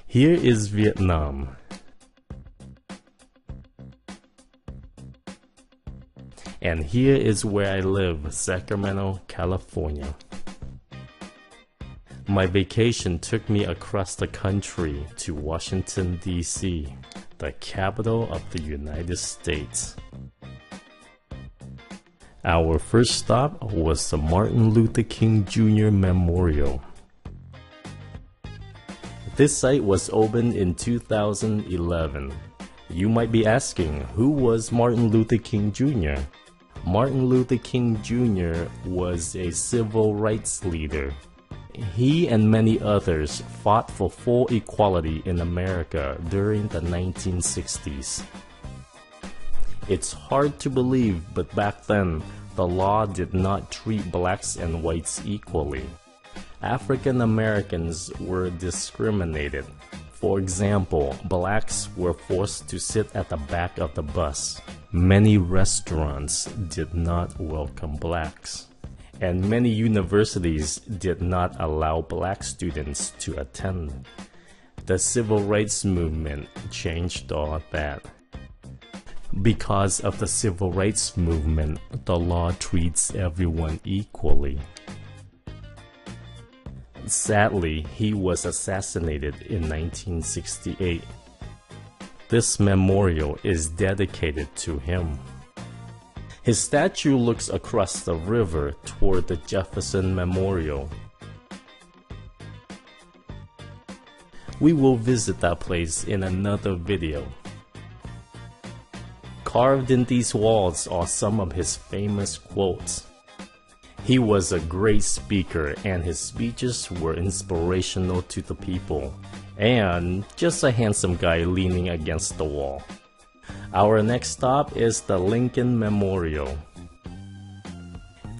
Here is Vietnam. And here is where I live, Sacramento, California. My vacation took me across the country to Washington, D.C., the capital of the United States. Our first stop was the Martin Luther King Jr. Memorial. This site was opened in 2011. You might be asking, who was Martin Luther King Jr.? Martin Luther King Jr. was a civil rights leader. He and many others fought for full equality in America during the 1960s. It's hard to believe, but back then, the law did not treat blacks and whites equally. African Americans were discriminated. For example, blacks were forced to sit at the back of the bus. Many restaurants did not welcome blacks. And many universities did not allow black students to attend. The civil rights movement changed all that. Because of the civil rights movement, the law treats everyone equally. Sadly, he was assassinated in 1968. This memorial is dedicated to him. His statue looks across the river toward the Jefferson Memorial. We will visit that place in another video. Carved in these walls are some of his famous quotes. He was a great speaker and his speeches were inspirational to the people, and just a handsome guy leaning against the wall. Our next stop is the Lincoln Memorial.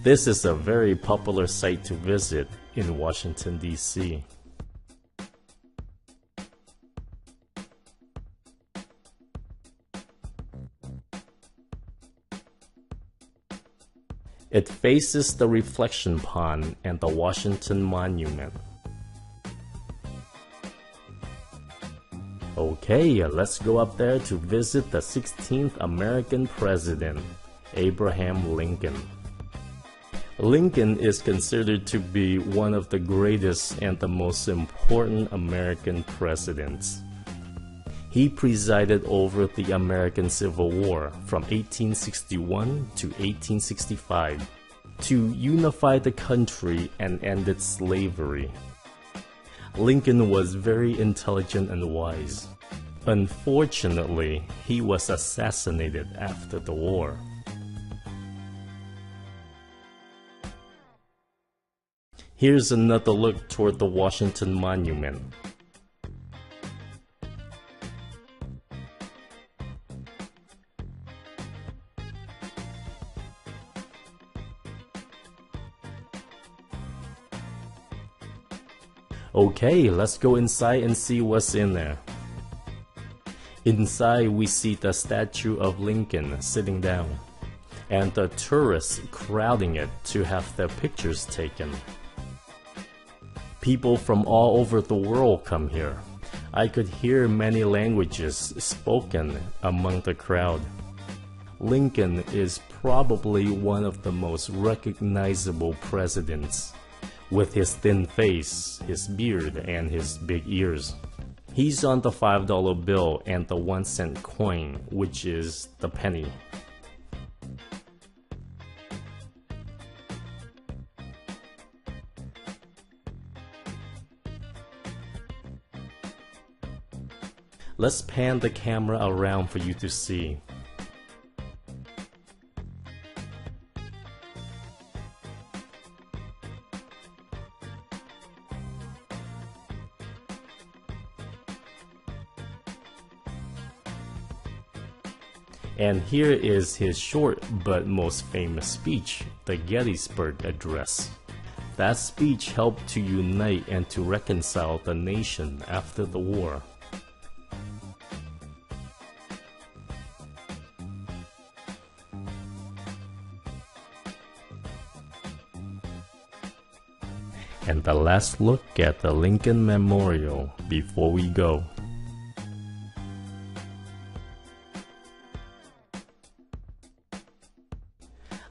This is a very popular site to visit in Washington, D.C. It faces the reflection pond and the Washington Monument. Okay, let's go up there to visit the 16th American President, Abraham Lincoln. Lincoln is considered to be one of the greatest and the most important American presidents. He presided over the American Civil War from 1861 to 1865 to unify the country and ended slavery. Lincoln was very intelligent and wise. Unfortunately, he was assassinated after the war. Here's another look toward the Washington Monument. Okay, let's go inside and see what's in there. Inside we see the statue of Lincoln sitting down, and the tourists crowding it to have their pictures taken. People from all over the world come here. I could hear many languages spoken among the crowd. Lincoln is probably one of the most recognizable presidents. With his thin face, his beard, and his big ears. He's on the $5 bill and the 1-cent coin, which is the penny. Let's pan the camera around for you to see. And here is his short but most famous speech, the Gettysburg Address. That speech helped to unite and to reconcile the nation after the war. and the last look at the Lincoln Memorial before we go.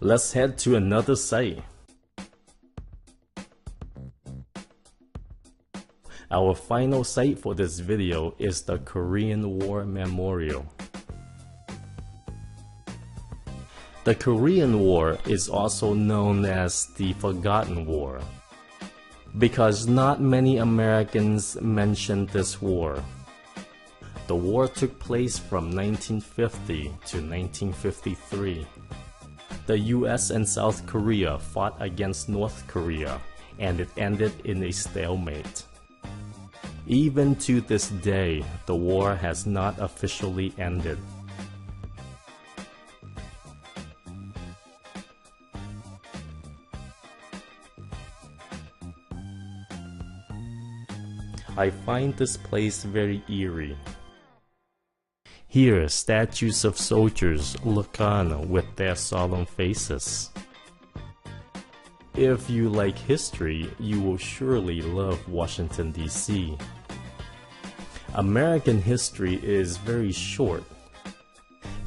Let's head to another site. Our final site for this video is the Korean War Memorial. The Korean War is also known as the Forgotten War because not many Americans mention this war. The war took place from 1950 to 1953. The US and South Korea fought against North Korea, and it ended in a stalemate. Even to this day, the war has not officially ended. I find this place very eerie. Here, statues of soldiers look on with their solemn faces. If you like history, you will surely love Washington, D.C. American history is very short.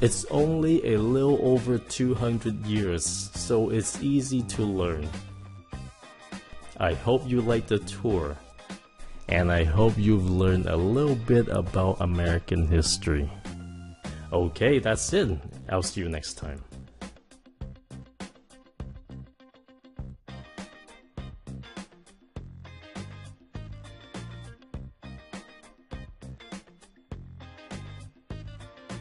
It's only a little over 200 years, so it's easy to learn. I hope you like the tour, and I hope you've learned a little bit about American history. Okay, that's it. I'll see you next time.